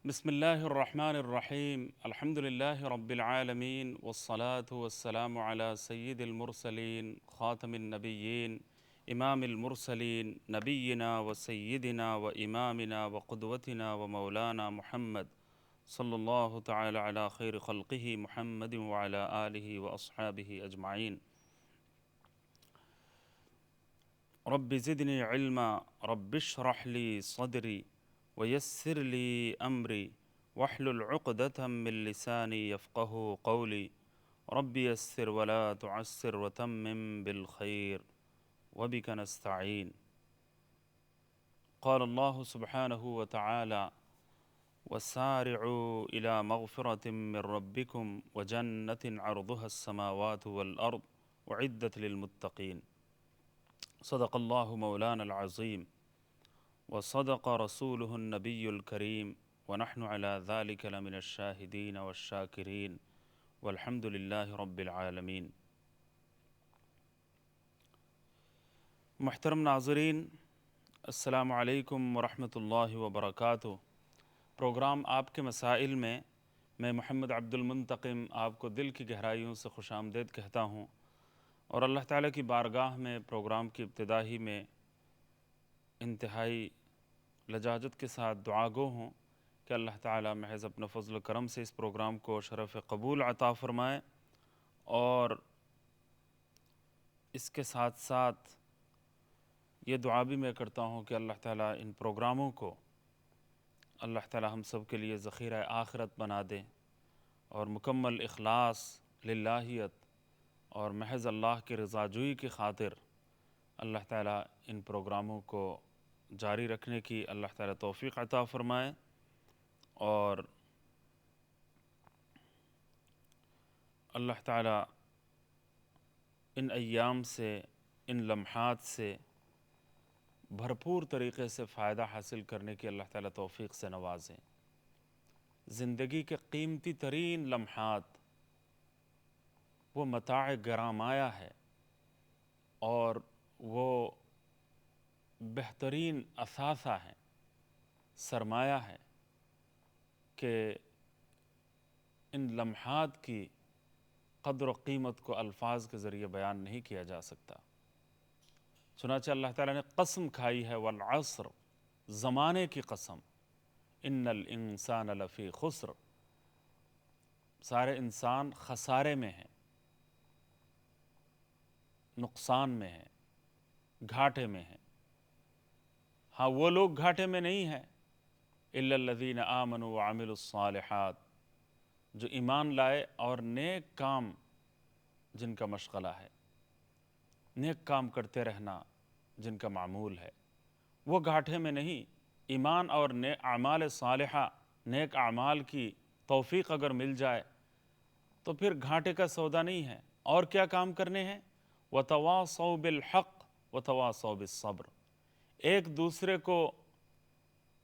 بسم الله الرحمن الرحيم الحمد لله رب العالمين والصلاة والسلام على سيد المرسلين خاتم النبيين إمام المرسلين نبينا وسيدنا وإمامنا وقدوتنا ومولانا محمد صلى الله تعالى على خير خلقه محمد وعلى آله وأصحابه أجمعين. رب زدني علما رب اشرح لي صدري ويسر لي أمري واحلل عقدة من لساني يفقه قولي رب يسر ولا تعسر وتمم بالخير وبك نستعين. قال الله سبحانه وتعالى وسارعوا إلى مغفرة من ربكم وجنة عرضها السماوات والأرض أعدت للمتقين. صدق الله مولانا العظيم وصدق رسوله النبي الكريم ونحن على ذلك لمن الشاهدين والشاكرين والحمد لله رب العالمين. محترم ناظرین، السلام علیکم ورحمۃ اللہ وبرکاتہ۔ پروگرام آپ کے مسائل میں میں محمد عبد المنتقم آپ کو دل کی گہرائیوں سے خوش آمدید کہتا ہوں، اور اللہ تعالیٰ کی بارگاہ میں پروگرام کی ابتدا ہی میں انتہائی لجاجت کے ساتھ دعا گو ہوں کہ اللہ تعالیٰ محض اپنے فضل و کرم سے اس پروگرام کو شرف قبول عطا فرمائے، اور اس کے ساتھ ساتھ یہ دعا بھی میں کرتا ہوں کہ اللہ تعالیٰ ان پروگراموں کو اللہ تعالیٰ ہم سب کے لیے ذخیرہ آخرت بنا دیں، اور مکمل اخلاص، للہیت اور محض اللہ کے رضا جوئی کی خاطر اللہ تعالیٰ ان پروگراموں کو جاری رکھنے کی اللہ تعالیٰ توفیق عطا فرمائے، اور اللہ تعالیٰ ان ایام سے، ان لمحات سے بھرپور طریقے سے فائدہ حاصل کرنے کی اللہ تعالیٰ توفیق سے نوازیں۔ زندگی کے قیمتی ترین لمحات وہ متاع گرامایہ ہے، اور وہ بہترین اثاثہ ہیں، سرمایہ ہے کہ ان لمحات کی قدر و قیمت کو الفاظ کے ذریعے بیان نہیں کیا جا سکتا۔ چنانچہ اللہ تعالیٰ نے قسم کھائی ہے والعصر، زمانے کی قسم، ان الانسان لفی خسر، سارے انسان خسارے میں ہیں، نقصان میں ہیں، گھاٹے میں ہیں۔ ہاں، وہ لوگ گھاٹے میں نہیں ہیں الا الذین آمنوا وعملوا الصالحات، جو ایمان لائے اور نیک کام جن کا مشغلہ ہے، نیک کام کرتے رہنا جن کا معمول ہے، وہ گھاٹے میں نہیں۔ ایمان اور اعمال صالحہ، نیک اعمال کی توفیق اگر مل جائے تو پھر گھاٹے کا سودا نہیں ہے۔ اور کیا کام کرنے ہیں؟ وَتَوَاصَوْا بِالْحَقِّ وَتَوَاصَوْا بِالصَّبْرِ، ایک دوسرے کو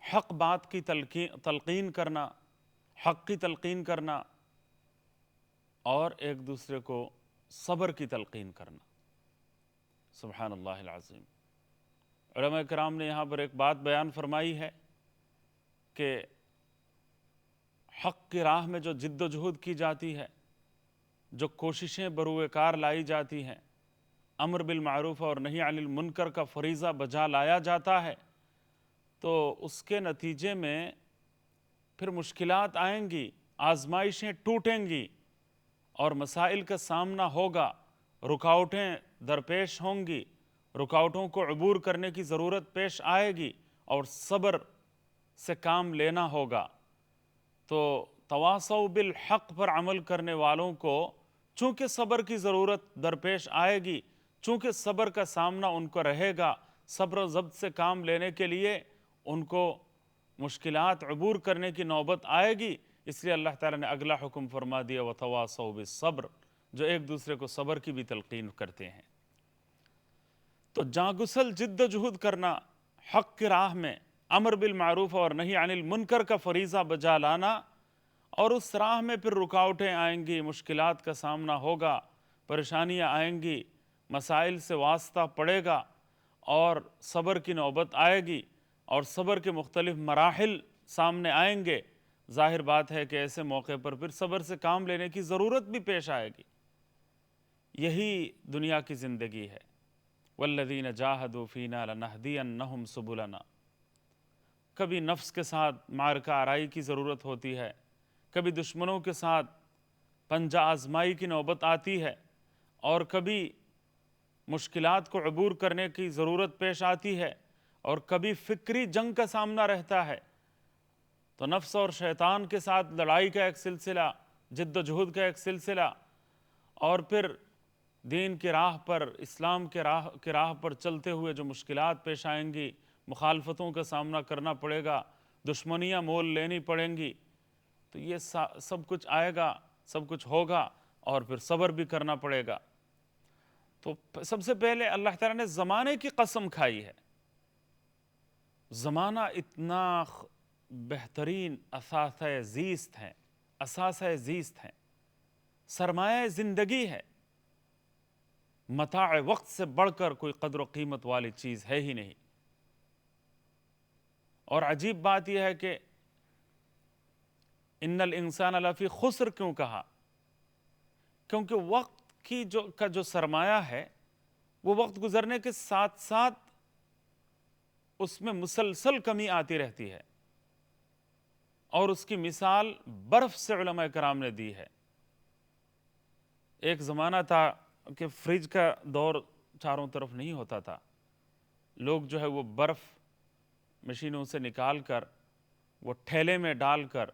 حق بات کی تلقین کرنا، حق کی تلقین کرنا، اور ایک دوسرے کو صبر کی تلقین کرنا۔ سبحان اللہ العظیم۔ علماء کرام نے یہاں پر ایک بات بیان فرمائی ہے کہ حق کی راہ میں جو جد و جہد کی جاتی ہے، جو کوششیں بروئے کار لائی جاتی ہیں، امر بالمعروف اور نہی عن المنکر کا فریضہ بجا لایا جاتا ہے، تو اس کے نتیجے میں پھر مشکلات آئیں گی، آزمائشیں ٹوٹیں گی، اور مسائل کا سامنا ہوگا، رکاوٹیں درپیش ہوں گی، رکاوٹوں کو عبور کرنے کی ضرورت پیش آئے گی، اور صبر سے کام لینا ہوگا۔ تو تواصوا بالحق پر عمل کرنے والوں کو چونکہ صبر کی ضرورت درپیش آئے گی، چونکہ صبر کا سامنا ان کو رہے گا، صبر و ضبط سے کام لینے کے لیے ان کو مشکلات عبور کرنے کی نوبت آئے گی، اس لیے اللہ تعالیٰ نے اگلا حکم فرما دیا وَتَوَاصَوْا بِالصَّبْرِ، جو ایک دوسرے کو صبر کی بھی تلقین کرتے ہیں۔ تو جاگسل جد و جہد کرنا، حق کی راہ میں امر بالمعروف اور نہی عن المنکر کا فریضہ بجا لانا، اور اس راہ میں پھر رکاوٹیں آئیں گی، مشکلات کا سامنا ہوگا، پریشانیاں آئیں گی، مسائل سے واسطہ پڑے گا، اور صبر کی نوبت آئے گی، اور صبر کے مختلف مراحل سامنے آئیں گے، ظاہر بات ہے کہ ایسے موقع پر پھر صبر سے کام لینے کی ضرورت بھی پیش آئے گی۔ یہی دنیا کی زندگی ہے۔ والذین جاہدوا فینا لنہدینہم سبلنا۔ کبھی نفس کے ساتھ معرکہ آرائی کی ضرورت ہوتی ہے، کبھی دشمنوں کے ساتھ پنجہ آزمائی کی نوبت آتی ہے، اور کبھی مشکلات کو عبور کرنے کی ضرورت پیش آتی ہے، اور کبھی فکری جنگ کا سامنا رہتا ہے۔ تو نفس اور شیطان کے ساتھ لڑائی کا ایک سلسلہ، جد و جہد کا ایک سلسلہ، اور پھر دین کی راہ پر، اسلام کے راہ پر چلتے ہوئے جو مشکلات پیش آئیں گی، مخالفتوں کا سامنا کرنا پڑے گا، دشمنیاں مول لینی پڑیں گی، تو یہ سب کچھ آئے گا، سب کچھ ہوگا، اور پھر صبر بھی کرنا پڑے گا۔ تو سب سے پہلے اللہ تعالیٰ نے زمانے کی قسم کھائی ہے۔ زمانہ اتنا بہترین اثاثۂ زیست ہے، اثاثۂ زیست ہے، سرمایہ زندگی ہے، متاع وقت سے بڑھ کر کوئی قدر و قیمت والی چیز ہے ہی نہیں۔ اور عجیب بات یہ ہے کہ ان الانسان لفی خسر کیوں کہا؟ کیونکہ وقت کا جو سرمایہ ہے وہ وقت گزرنے کے ساتھ ساتھ اس میں مسلسل کمی آتی رہتی ہے، اور اس کی مثال برف سے علماء کرام نے دی ہے۔ ایک زمانہ تھا کہ فریج کا دور چاروں طرف نہیں ہوتا تھا، لوگ جو ہے وہ برف مشینوں سے نکال کر وہ ٹھیلے میں ڈال کر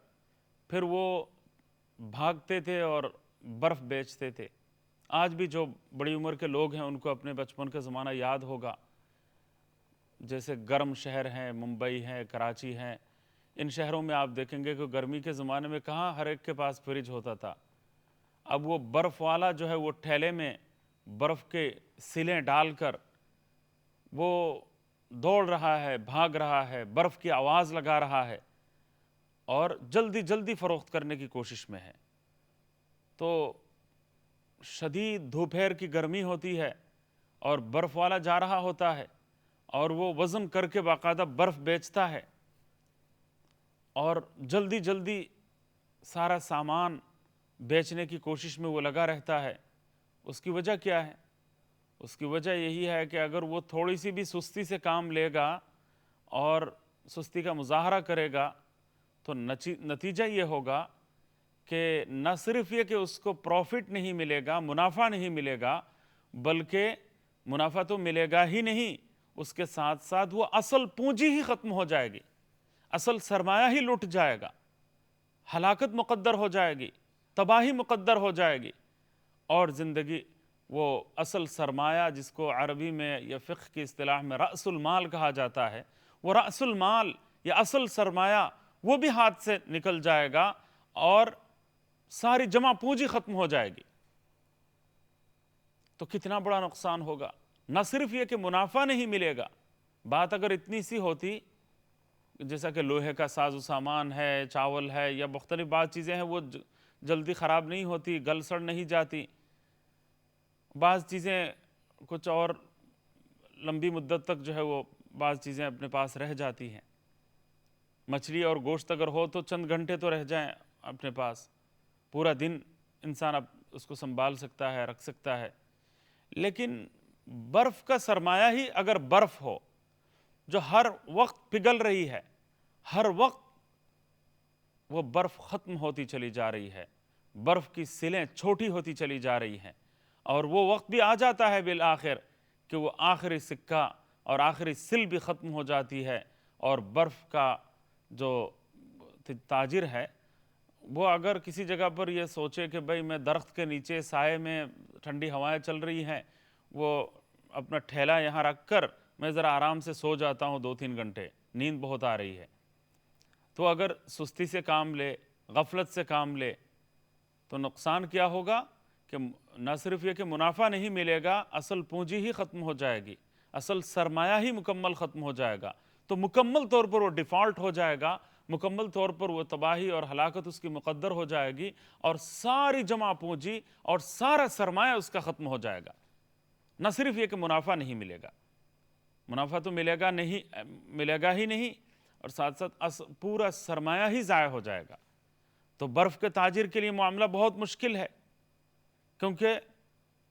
پھر وہ بھاگتے تھے اور برف بیچتے تھے۔ آج بھی جو بڑی عمر کے لوگ ہیں ان کو اپنے بچپن کا زمانہ یاد ہوگا، جیسے گرم شہر ہیں، ممبئی ہے، کراچی ہے، ان شہروں میں آپ دیکھیں گے کہ گرمی کے زمانے میں کہاں ہر ایک کے پاس فریج ہوتا تھا۔ اب وہ برف والا جو ہے وہ ٹھیلے میں برف کے سلیں ڈال کر وہ دوڑ رہا ہے، بھاگ رہا ہے، برف کی آواز لگا رہا ہے، اور جلدی جلدی فروخت کرنے کی کوشش میں ہے۔ تو شدید دوپہر کی گرمی ہوتی ہے اور برف والا جا رہا ہوتا ہے، اور وہ وزن کر کے باقاعدہ برف بیچتا ہے، اور جلدی جلدی سارا سامان بیچنے کی کوشش میں وہ لگا رہتا ہے۔ اس کی وجہ کیا ہے؟ اس کی وجہ یہی ہے کہ اگر وہ تھوڑی سی بھی سستی سے کام لے گا اور سستی کا مظاہرہ کرے گا تو نتیجہ یہ ہوگا کہ نہ صرف یہ کہ اس کو پروفٹ نہیں ملے گا، منافع نہیں ملے گا، بلکہ منافع تو ملے گا ہی نہیں، اس کے ساتھ ساتھ وہ اصل پونجی ہی ختم ہو جائے گی، اصل سرمایہ ہی لٹ جائے گا، ہلاکت مقدر ہو جائے گی، تباہی مقدر ہو جائے گی، اور زندگی وہ اصل سرمایہ جس کو عربی میں یا فقہ کی اصطلاح میں رأس المال کہا جاتا ہے، وہ رأس المال یا اصل سرمایہ وہ بھی ہاتھ سے نکل جائے گا، اور ساری جمع پونجی ختم ہو جائے گی۔ تو کتنا بڑا نقصان ہوگا۔ نہ صرف یہ کہ منافع نہیں ملے گا، بات اگر اتنی سی ہوتی جیسا کہ لوہے کا ساز و سامان ہے، چاول ہے، یا مختلف بعض چیزیں ہیں وہ جلدی خراب نہیں ہوتی، گل سڑ نہیں جاتی، بعض چیزیں کچھ اور لمبی مدت تک جو ہے وہ بعض چیزیں اپنے پاس رہ جاتی ہیں۔ مچھلی اور گوشت اگر ہو تو چند گھنٹے تو رہ جائیں اپنے پاس، پورا دن انسان اب اس کو سنبھال سکتا ہے، رکھ سکتا ہے۔ لیکن برف کا سرمایہ ہی اگر برف ہو جو ہر وقت پگھل رہی ہے، ہر وقت وہ برف ختم ہوتی چلی جا رہی ہے، برف کی سلیں چھوٹی ہوتی چلی جا رہی ہیں، اور وہ وقت بھی آ جاتا ہے بالآخر کہ وہ آخری سکہ اور آخری سل بھی ختم ہو جاتی ہے، اور برف کا جو تاجر ہے وہ اگر کسی جگہ پر یہ سوچے کہ بھئی میں درخت کے نیچے سائے میں ٹھنڈی ہوائیں چل رہی ہیں، وہ اپنا ٹھیلا یہاں رکھ کر میں ذرا آرام سے سو جاتا ہوں 2-3 گھنٹے، نیند بہت آ رہی ہے، تو اگر سستی سے کام لے، غفلت سے کام لے، تو نقصان کیا ہوگا کہ نہ صرف یہ کہ منافع نہیں ملے گا، اصل پونجی ہی ختم ہو جائے گی، اصل سرمایہ ہی مکمل ختم ہو جائے گا، تو مکمل طور پر وہ ڈیفالٹ ہو جائے گا، مکمل طور پر وہ تباہی اور ہلاکت اس کی مقدر ہو جائے گی، اور ساری جمع پونجی اور سارا سرمایہ اس کا ختم ہو جائے گا۔ نہ صرف یہ کہ منافع نہیں ملے گا، منافع تو ملے گا ہی نہیں، اور ساتھ ساتھ پورا سرمایہ ہی ضائع ہو جائے گا۔ تو برف کے تاجر کے لیے معاملہ بہت مشکل ہے، کیونکہ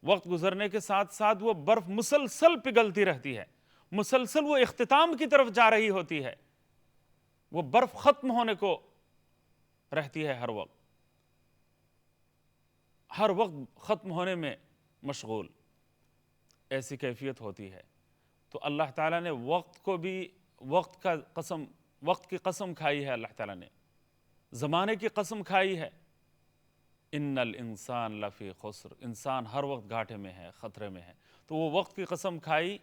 وقت گزرنے کے ساتھ ساتھ وہ برف مسلسل پگھلتی رہتی ہے، مسلسل وہ اختتام کی طرف جا رہی ہوتی ہے، وہ برف ختم ہونے کو رہتی ہے، ہر وقت ختم ہونے میں مشغول، ایسی کیفیت ہوتی ہے۔ تو اللہ تعالیٰ نے وقت کو بھی وقت کی قسم کھائی ہے، اللہ تعالیٰ نے زمانے کی قسم کھائی ہے۔ ان الانسان لفی خسر، انسان ہر وقت گھاٹے میں ہے، خطرے میں ہے۔ تو وہ وقت کی قسم کھائی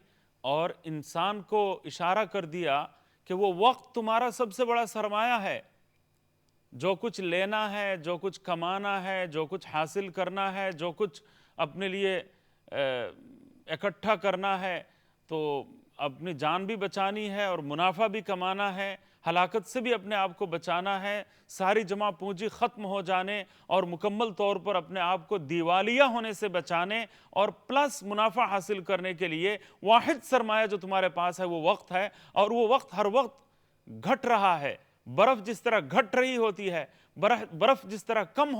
اور انسان کو اشارہ کر دیا کہ وہ وقت تمہارا سب سے بڑا سرمایہ ہے۔ جو کچھ لینا ہے، جو کچھ کمانا ہے، جو کچھ حاصل کرنا ہے، جو کچھ اپنے لیے اکٹھا کرنا ہے، تو اپنی جان بھی بچانی ہے اور منافع بھی کمانا ہے، ہلاکت سے بھی اپنے آپ کو بچانا ہے، ساری جمع پونجی ختم ہو جانے اور مکمل طور پر اپنے آپ کو دیوالیہ ہونے سے بچانے اور پلس منافع حاصل کرنے کے لیے واحد سرمایہ جو تمہارے پاس ہے وہ وقت ہے، اور وہ وقت ہر وقت گھٹ رہا ہے۔ برف جس طرح گھٹ رہی ہوتی ہے، برف جس طرح کم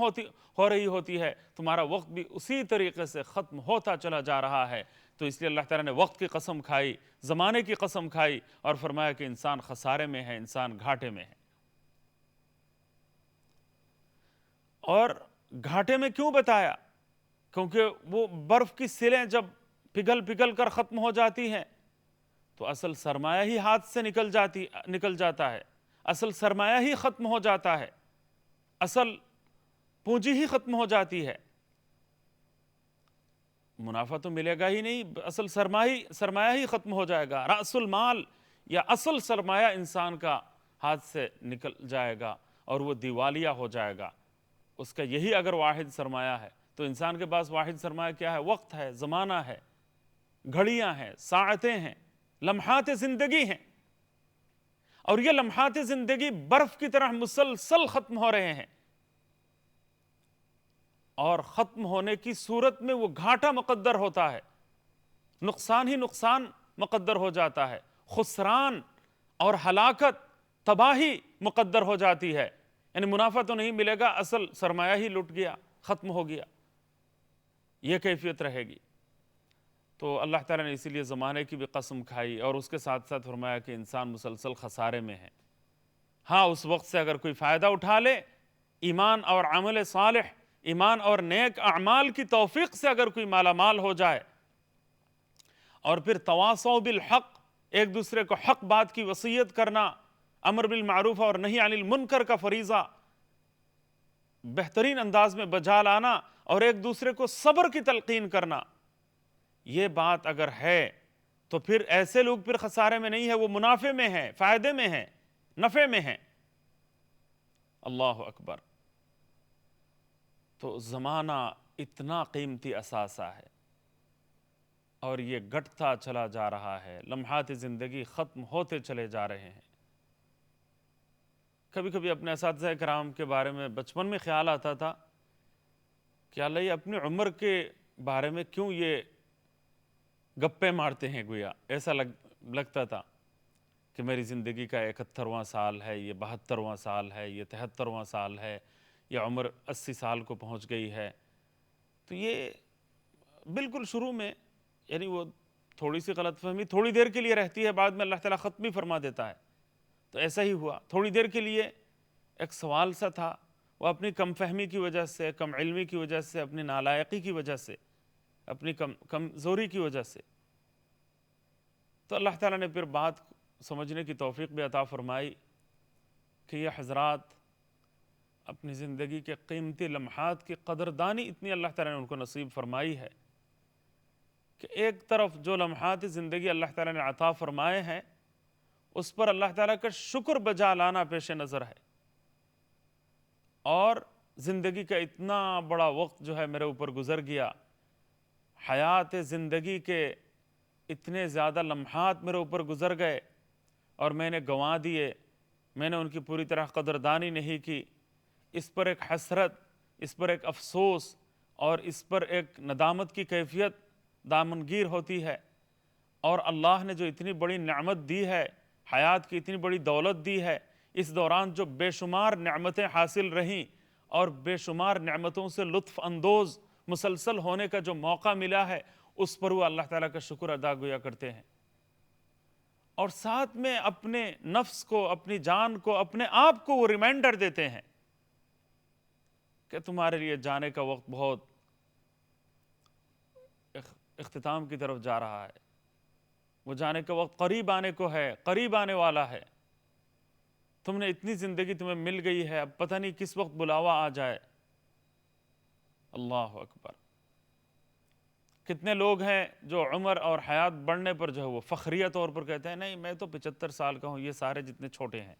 ہو رہی ہوتی ہے، تمہارا وقت بھی اسی طریقے سے ختم ہوتا چلا جا رہا ہے۔ تو اس لیے اللہ تعالیٰ نے وقت کی قسم کھائی، زمانے کی قسم کھائی اور فرمایا کہ انسان خسارے میں ہے، انسان گھاٹے میں ہے۔ اور گھاٹے میں کیوں بتایا؟ کیونکہ وہ برف کی سلیں جب پگھل کر ختم ہو جاتی ہیں تو اصل سرمایہ ہی ہاتھ سے نکل جاتا ہے، اصل سرمایہ ہی ختم ہو جاتا ہے، اصل پونجی ہی ختم ہو جاتی ہے، منافع تو ملے گا ہی نہیں، اصل سرمایہ ہی ختم ہو جائے گا، رأس المال یا اصل سرمایہ انسان کا ہاتھ سے نکل جائے گا اور وہ دیوالیہ ہو جائے گا۔ اس کا یہی اگر واحد سرمایہ ہے تو انسان کے پاس واحد سرمایہ کیا ہے؟ وقت ہے، زمانہ ہے، گھڑیاں ہیں، ساعتیں ہیں، لمحات زندگی ہیں، اور یہ لمحات زندگی برف کی طرح مسلسل ختم ہو رہے ہیں، اور ختم ہونے کی صورت میں وہ گھاٹا مقدر ہوتا ہے، نقصان ہی نقصان مقدر ہو جاتا ہے، خسران اور ہلاکت، تباہی مقدر ہو جاتی ہے، یعنی منافع تو نہیں ملے گا، اصل سرمایہ ہی لٹ گیا، ختم ہو گیا، یہ کیفیت رہے گی۔ تو اللہ تعالیٰ نے اسی لیے زمانے کی بھی قسم کھائی اور اس کے ساتھ ساتھ فرمایا کہ انسان مسلسل خسارے میں ہے۔ ہاں، اس وقت سے اگر کوئی فائدہ اٹھا لے، ایمان اور عمل صالح، ایمان اور نیک اعمال کی توفیق سے اگر کوئی مالا مال ہو جائے، اور پھر تواصوا بالحق، ایک دوسرے کو حق بات کی وصیت کرنا، امر بالمعروف اور نہی عن المنکر کا فریضہ بہترین انداز میں بجا لانا، اور ایک دوسرے کو صبر کی تلقین کرنا، یہ بات اگر ہے تو پھر ایسے لوگ پھر خسارے میں نہیں ہے، وہ منافع میں ہیں، فائدے میں ہیں، نفع میں ہیں۔ اللہ اکبر۔ تو زمانہ اتنا قیمتی اثاثہ ہے اور یہ گھٹتا چلا جا رہا ہے، لمحات زندگی ختم ہوتے چلے جا رہے ہیں۔ کبھی کبھی اپنے اساتذہ کرام کے بارے میں بچپن میں خیال آتا تھا کہ اللہ یہ اپنی عمر کے بارے میں کیوں یہ گپے مارتے ہیں، گویا ایسا لگتا تھا کہ میری زندگی کا 71واں سال ہے، یہ 72واں سال ہے، یہ 73واں سال ہے، یہ عمر 80 سال کو پہنچ گئی ہے۔ تو یہ بالکل شروع میں یعنی وہ تھوڑی سی غلط فہمی تھوڑی دیر کے لیے رہتی ہے، بعد میں اللہ تعالیٰ ختم بھی فرما دیتا ہے۔ تو ایسا ہی ہوا، تھوڑی دیر کے لیے ایک سوال سا تھا، وہ اپنی کم فہمی کی وجہ سے، کم علمی کی وجہ سے، اپنی نالائقی کی وجہ سے، اپنی کمزوری کی وجہ سے، تو اللہ تعالیٰ نے پھر بات سمجھنے کی توفیق بھی عطا فرمائی کہ یہ حضرات اپنی زندگی کے قیمتی لمحات کی قدردانی اتنی اللہ تعالیٰ نے ان کو نصیب فرمائی ہے کہ ایک طرف جو لمحات زندگی اللہ تعالیٰ نے عطا فرمائے ہیں اس پر اللہ تعالیٰ کا شکر بجا لانا پیش نظر ہے، اور زندگی کا اتنا بڑا وقت جو ہے میرے اوپر گزر گیا، حیات زندگی کے اتنے زیادہ لمحات میرے اوپر گزر گئے اور میں نے گنوا دیے، میں نے ان کی پوری طرح قدردانی نہیں کی، اس پر ایک حسرت، اس پر ایک افسوس اور اس پر ایک ندامت کی کیفیت دامنگیر ہوتی ہے۔ اور اللہ نے جو اتنی بڑی نعمت دی ہے، حیات کی اتنی بڑی دولت دی ہے، اس دوران جو بے شمار نعمتیں حاصل رہیں اور بے شمار نعمتوں سے لطف اندوز مسلسل ہونے کا جو موقع ملا ہے اس پر وہ اللہ تعالیٰ کا شکر ادا گویا کرتے ہیں، اور ساتھ میں اپنے نفس کو، اپنی جان کو، اپنے آپ کو وہ ریمائنڈر دیتے ہیں کہ تمہارے لیے جانے کا وقت بہت اختتام کی طرف جا رہا ہے، وہ جانے کا وقت قریب آنے کو ہے، قریب آنے والا ہے، تم نے اتنی زندگی تمہیں مل گئی ہے، اب پتہ نہیں کس وقت بلاوا آ جائے۔ اللہ اکبر! کتنے لوگ ہیں جو عمر اور حیات بڑھنے پر جو ہے وہ فخریہ طور پر کہتے ہیں نہیں میں تو 75 سال کا ہوں، یہ سارے جتنے چھوٹے ہیں،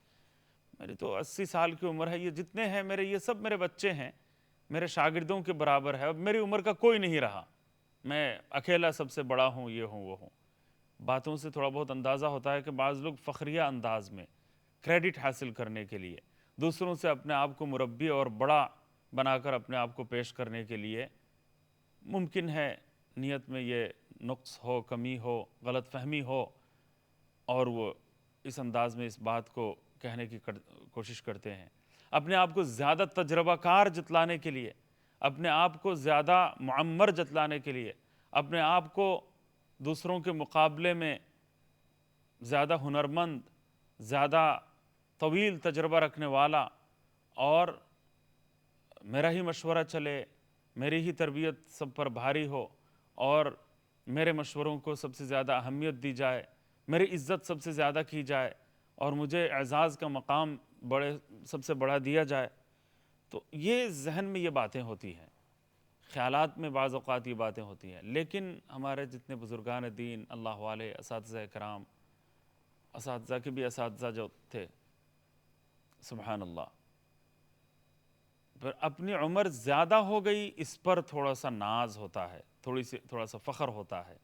میری تو 80 سال کی عمر ہے، یہ جتنے ہیں میرے، یہ سب میرے بچے ہیں، میرے شاگردوں کے برابر ہے، اب میری عمر کا کوئی نہیں رہا، میں اکیلا سب سے بڑا ہوں، یہ ہوں وہ ہوں۔ باتوں سے تھوڑا بہت اندازہ ہوتا ہے کہ بعض لوگ فخریہ انداز میں کریڈٹ حاصل کرنے کے لیے، دوسروں سے اپنے آپ کو مربی اور بڑا بنا کر اپنے آپ کو پیش کرنے کے لیے، ممکن ہے نیت میں یہ نقص ہو، کمی ہو، غلط فہمی ہو، اور وہ اس انداز میں اس بات کو کہنے کی کوشش کرتے ہیں۔ اپنے آپ کو زیادہ تجربہ کار جتلانے کے لیے، اپنے آپ کو زیادہ معمر جتلانے کے لیے، اپنے آپ کو دوسروں کے مقابلے میں زیادہ ہنرمند، زیادہ طویل تجربہ رکھنے والا، اور میرا ہی مشورہ چلے، میری ہی تربیت سب پر بھاری ہو، اور میرے مشوروں کو سب سے زیادہ اہمیت دی جائے، میری عزت سب سے زیادہ کی جائے، اور مجھے اعزاز کا مقام سب سے بڑا دیا جائے، تو یہ ذہن میں یہ باتیں ہوتی ہیں، خیالات میں بعض اوقات یہ باتیں ہوتی ہیں۔ لیکن ہمارے جتنے بزرگان دین، اللہ والے، اساتذہ کرام، اساتذہ کے بھی اساتذہ جو تھے، سبحان اللہ، پھر اپنی عمر زیادہ ہو گئی اس پر تھوڑا سا ناز ہوتا ہے، تھوڑا سا فخر ہوتا ہے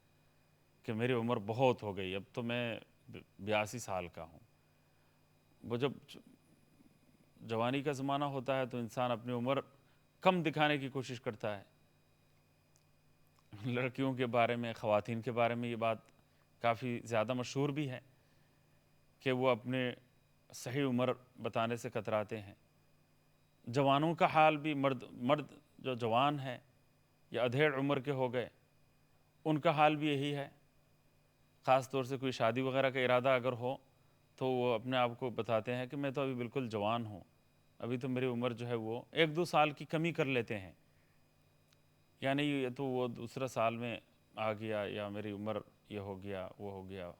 کہ میری عمر بہت ہو گئی، اب تو میں 82 سال کا ہوں۔ وہ جب جوانی کا زمانہ ہوتا ہے تو انسان اپنی عمر کم دکھانے کی کوشش کرتا ہے۔ لڑکیوں کے بارے میں، خواتین کے بارے میں یہ بات کافی زیادہ مشہور بھی ہے کہ وہ اپنے صحیح عمر بتانے سے کتراتے ہیں۔ جوانوں کا حال بھی، مرد جو جوان ہیں یا ادھیڑ عمر کے ہو گئے، ان کا حال بھی یہی ہے۔ خاص طور سے کوئی شادی وغیرہ کا ارادہ اگر ہو تو وہ اپنے آپ کو بتاتے ہیں کہ میں تو ابھی بالکل جوان ہوں، ابھی تو میری عمر جو ہے وہ 1-2 سال کی کمی کر لیتے ہیں، یعنی یہ تو وہ دوسرا سال میں آ گیا، یا میری عمر یہ ہو گیا، وہ ہو گیا،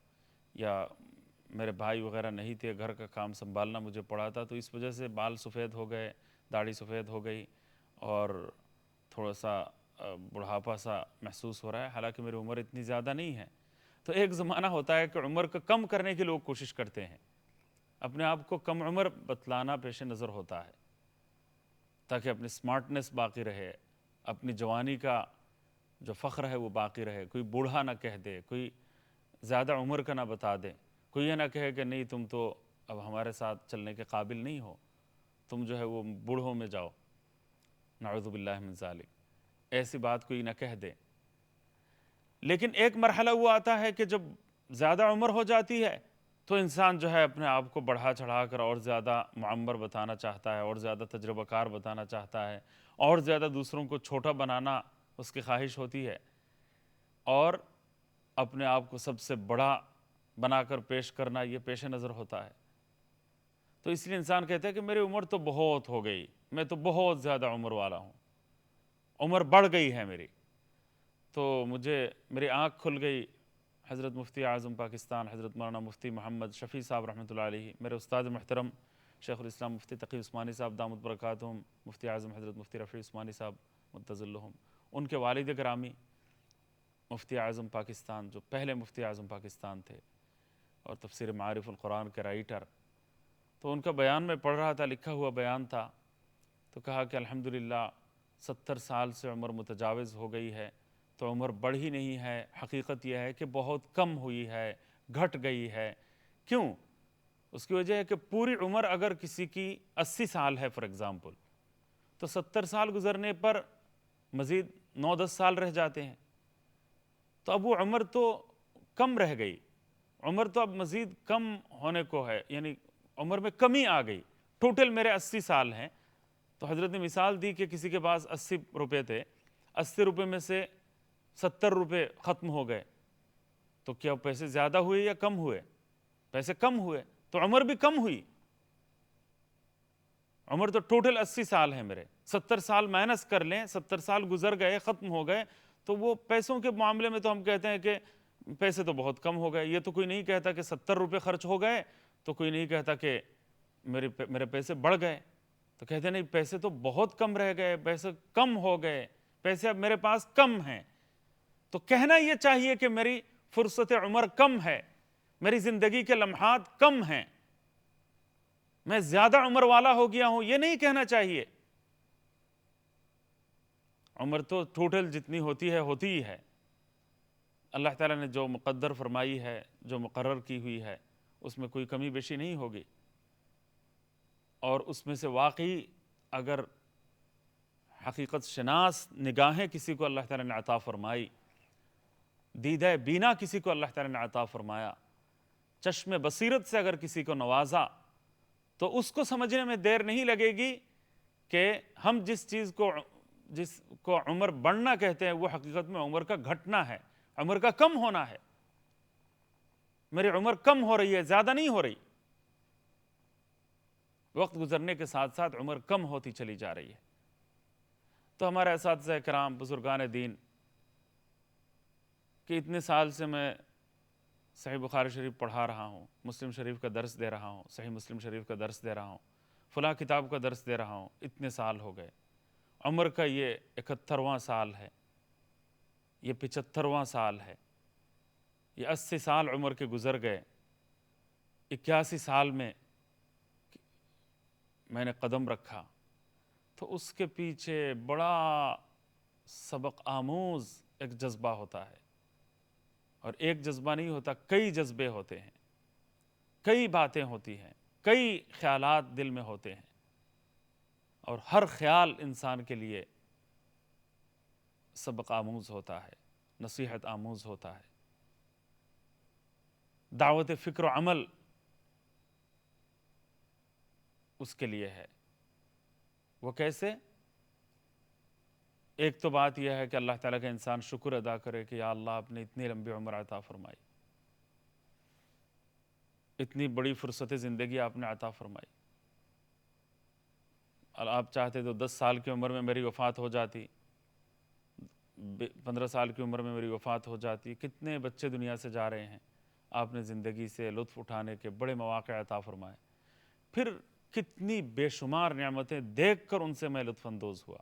یا میرے بھائی وغیرہ نہیں تھے، گھر کا کام سنبھالنا مجھے پڑا تھا، تو اس وجہ سے بال سفید ہو گئے، داڑھی سفید ہو گئی، اور تھوڑا سا بڑھاپا سا محسوس ہو رہا ہے، حالانکہ میری عمر اتنی زیادہ نہیں ہے۔ تو ایک زمانہ ہوتا ہے کہ عمر کو کم کرنے کی لوگ کوشش کرتے ہیں، اپنے آپ کو کم عمر بتلانا پیش نظر ہوتا ہے تاکہ اپنی سمارٹنس باقی رہے، اپنی جوانی کا جو فخر ہے وہ باقی رہے، کوئی بوڑھا نہ کہہ دے، کوئی زیادہ عمر کا نہ بتا دے، کوئی یہ نہ کہے کہ نہیں تم تو اب ہمارے ساتھ چلنے کے قابل نہیں ہو، تم جو ہے وہ بوڑھوں میں جاؤ، نعوذ باللہ من ذالک، ایسی بات کوئی نہ کہہ دے۔ لیکن ایک مرحلہ وہ آتا ہے کہ جب زیادہ عمر ہو جاتی ہے تو انسان جو ہے اپنے آپ کو بڑھا چڑھا کر اور زیادہ معمر بتانا چاہتا ہے، اور زیادہ تجربہ کار بتانا چاہتا ہے، اور زیادہ دوسروں کو چھوٹا بنانا اس کی خواہش ہوتی ہے، اور اپنے آپ کو سب سے بڑا بنا کر پیش کرنا یہ پیش نظر ہوتا ہے۔ تو اس لیے انسان کہتا ہے کہ میری عمر تو بہت ہو گئی، میں تو بہت زیادہ عمر والا ہوں، عمر بڑھ گئی ہے میری، تو میری آنکھ کھل گئی۔ حضرت مفتی اعظم پاکستان حضرت مولانا مفتی محمد شفیع صاحب رحمۃ اللہ علیہ، میرے استاد محترم شیخ الاسلام مفتی تقی عثمانی صاحب دامت برکاتہم، مفتی اعظم حضرت مفتی رفیع عثمانی صاحب متظلہم، ان کے والد گرامی مفتی اعظم پاکستان، جو پہلے مفتی اعظم پاکستان تھے اور تفسیر معارف القرآن کے رائٹر، تو ان کا بیان میں پڑھ رہا تھا، لکھا ہوا بیان تھا، تو کہا کہ الحمدللہ 70 سال سے عمر متجاوز ہو گئی ہے، تو عمر بڑھی نہیں ہے، حقیقت یہ ہے کہ بہت کم ہوئی ہے، گھٹ گئی ہے۔ کیوں؟ اس کی وجہ ہے کہ پوری عمر اگر کسی کی 80 سال ہے فار ایگزامپل، تو 70 سال گزرنے پر مزید 9-10 سال رہ جاتے ہیں، تو اب وہ عمر تو کم رہ گئی، عمر تو اب مزید کم ہونے کو ہے، یعنی عمر میں کمی آ گئی۔ ٹوٹل میرے 80 سال ہیں، تو حضرت نے مثال دی کہ کسی کے پاس 80 روپے تھے، 80 روپے میں سے 70 روپے ختم ہو گئے، تو کیا پیسے زیادہ ہوئے یا کم ہوئے؟ پیسے کم ہوئے، تو عمر بھی کم ہوئی۔ عمر تو ٹوٹل 80 سال ہے میرے، 70 سال مائنس کر لیں، 70 سال گزر گئے، ختم ہو گئے، تو وہ پیسوں کے معاملے میں تو ہم کہتے ہیں کہ پیسے تو بہت کم ہو گئے۔ یہ تو کوئی نہیں کہتا کہ 70 روپے خرچ ہو گئے، تو کوئی نہیں کہتا کہ میرے پیسے بڑھ گئے، تو کہتے ہیں نہیں پیسے تو بہت کم رہ گئے، پیسے کم ہو گئے، پیسے اب میرے پاس کم ہیں۔ تو کہنا یہ چاہیے کہ میری فرصت عمر کم ہے، میری زندگی کے لمحات کم ہیں، میں زیادہ عمر والا ہو گیا ہوں، یہ نہیں کہنا چاہیے۔ عمر تو ٹوٹل جتنی ہوتی ہی ہے، اللہ تعالیٰ نے جو مقدر فرمائی ہے، جو مقرر کی ہوئی ہے، اس میں کوئی کمی بیشی نہیں ہوگی۔ اور اس میں سے واقعی اگر حقیقت شناس نگاہیں کسی کو اللہ تعالیٰ نے عطا فرمائی، دیدہ بینا کسی کو اللہ تعالیٰ نے عطا فرمایا، چشم بصیرت سے اگر کسی کو نوازا، تو اس کو سمجھنے میں دیر نہیں لگے گی کہ ہم جس کو عمر بڑھنا کہتے ہیں وہ حقیقت میں عمر کا گھٹنا ہے، عمر کا کم ہونا ہے۔ میری عمر کم ہو رہی ہے، زیادہ نہیں ہو رہی۔ وقت گزرنے کے ساتھ ساتھ عمر کم ہوتی چلی جا رہی ہے۔ تو ہمارے اساتذہ کرام، بزرگان دین، کہ اتنے سال سے میں صحیح بخاری شریف پڑھا رہا ہوں، مسلم شریف کا درس دے رہا ہوں، صحیح مسلم شریف کا درس دے رہا ہوں، فلاں کتاب کا درس دے رہا ہوں، اتنے سال ہو گئے، عمر کا یہ 71واں سال ہے، یہ 75واں سال ہے، یہ 80 سال عمر کے گزر گئے، 81 سال میں میں نے قدم رکھا، تو اس کے پیچھے بڑا سبق آموز ایک جذبہ ہوتا ہے، اور ایک جذبہ نہیں ہوتا، کئی جذبے ہوتے ہیں، کئی باتیں ہوتی ہیں، کئی خیالات دل میں ہوتے ہیں، اور ہر خیال انسان کے لیے سبق آموز ہوتا ہے، نصیحت آموز ہوتا ہے۔ دعوت فکر و عمل اس کے لیے ہے۔ وہ کیسے؟ ایک تو بات یہ ہے کہ اللہ تعالیٰ کا انسان شکر ادا کرے کہ یا اللہ آپ نے اتنی لمبی عمر عطا فرمائی، اتنی بڑی فرصت زندگی آپ نے عطا فرمائی، اور آپ چاہتے تو 10 سال کی عمر میں میری وفات ہو جاتی، 15 سال کی عمر میں میری وفات ہو جاتی۔ کتنے بچے دنیا سے جا رہے ہیں، آپ نے زندگی سے لطف اٹھانے کے بڑے مواقع عطا فرمائے، پھر کتنی بے شمار نعمتیں دیکھ کر ان سے میں لطف اندوز ہوا،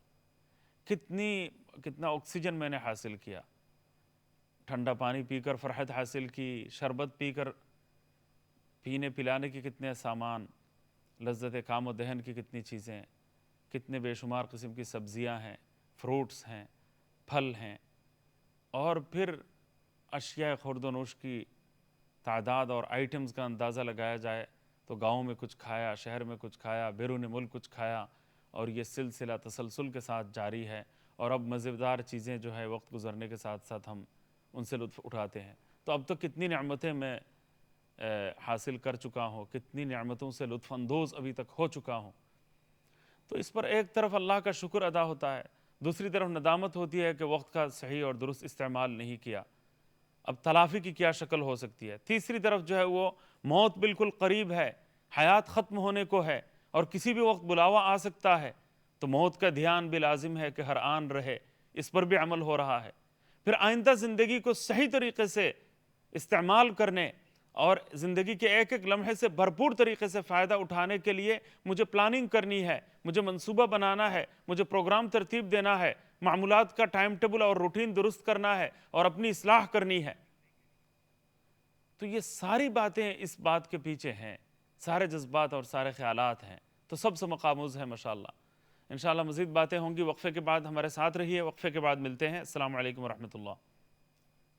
کتنا آکسیجن میں نے حاصل کیا، ٹھنڈا پانی پی کر فرحت حاصل کی، شربت پی کر پینے پلانے کی کتنے سامان، لذت کام و دہن کی کتنی چیزیں، کتنے بے شمار قسم کی سبزیاں ہیں، فروٹس ہیں، پھل ہیں، اور پھر اشیاء خورد و نوش کی تعداد اور آئٹمز کا اندازہ لگایا جائے تو گاؤں میں کچھ کھایا، شہر میں کچھ کھایا، بیرون ملک کچھ کھایا، اور یہ سلسلہ تسلسل کے ساتھ جاری ہے، اور اب مزیدار چیزیں جو ہے وقت گزرنے کے ساتھ ساتھ ہم ان سے لطف اٹھاتے ہیں۔ تو اب تک کتنی نعمتیں میں حاصل کر چکا ہوں، کتنی نعمتوں سے لطف اندوز ابھی تک ہو چکا ہوں۔ تو اس پر ایک طرف اللہ کا شکر ادا ہوتا ہے، دوسری طرف ندامت ہوتی ہے کہ وقت کا صحیح اور درست استعمال نہیں کیا، اب تلافی کی کیا شکل ہو سکتی ہے۔ تیسری طرف جو ہے وہ موت بالکل قریب ہے، حیات ختم ہونے کو ہے، اور کسی بھی وقت بلاوا آ سکتا ہے، تو موت کا دھیان بھی لازم ہے کہ ہر آن رہے، اس پر بھی عمل ہو رہا ہے۔ پھر آئندہ زندگی کو صحیح طریقے سے استعمال کرنے اور زندگی کے ایک ایک لمحے سے بھرپور طریقے سے فائدہ اٹھانے کے لیے مجھے پلاننگ کرنی ہے، مجھے منصوبہ بنانا ہے، مجھے پروگرام ترتیب دینا ہے، معمولات کا ٹائم ٹیبل اور روٹین درست کرنا ہے، اور اپنی اصلاح کرنی ہے۔ تو یہ ساری باتیں اس بات کے پیچھے ہیں، سارے جذبات اور سارے خیالات ہیں، تو سب سے مقاموز ہے ماشاءاللہ۔ انشاءاللہ مزید باتیں ہوں گی، وقفے کے بعد ہمارے ساتھ رہیے، وقفے کے بعد ملتے ہیں۔ السلام علیکم ورحمۃ اللہ۔